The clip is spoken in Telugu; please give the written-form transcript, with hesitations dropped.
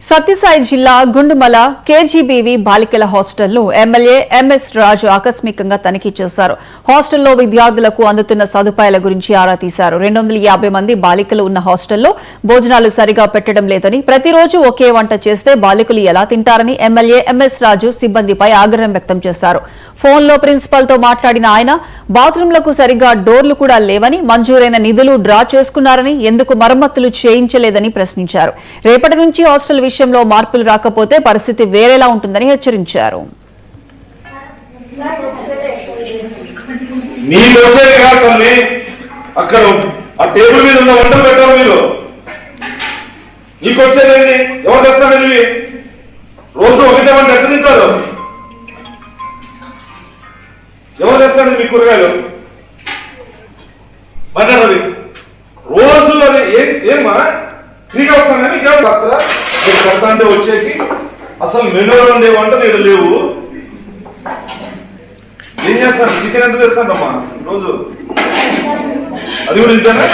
సత్యసాయి జిల్లా గుండుమల కేజీబీవీ బాలికల హాస్టల్లో ఎమ్మెల్యే ఎంఎస్ రాజు ఆకస్మికంగా తనిఖీ చేశారు. హాస్టల్లో విద్యార్థులకు అందుతున్న సదుపాయాల గురించి ఆరా తీశారు. 250 మంది బాలికలు ఉన్న హాస్టల్లో భోజనాలు సరిగా పెట్టడం లేదని, ప్రతిరోజు ఒకే వంట చేస్తే బాలికలు ఎలా తింటారని ఎమ్మెల్యే ఎంఎస్ రాజు సిబ్బందిపై ఆగ్రహం వ్యక్తం చేశారు. ఫోన్లో ప్రిన్సిపల్తో మాట్లాడిన ఆయన బాత్రూంలకు సరిగా డోర్లు కూడా లేవని, మంజూరైన నిధులు డ్రా చేసుకున్నారని, ఎందుకు మరమ్మతులు చేయించలేదని ప్రశ్నించారు. రేపటి నుంచి హాస్టల్ విషయంలో మార్పులు రాకపోతే పరిస్థితి వేరేలా ఉంటుందని హెచ్చరించారు. ఎవరు తెస్తాడు మీ కూరగాయలు మాట్లాడాలి రోజు అది ఏమా ఫ్రీగా వస్తాను కానీ కడతా అంటే వచ్చేసి అసలు మెనూలో ఉండే వంటలు ఇక్కడ లేవు. ఏం చేస్తాను? చికెన్ ఎంత తెస్తానమ్మా రోజు? అది కూడా ఇంతేనా?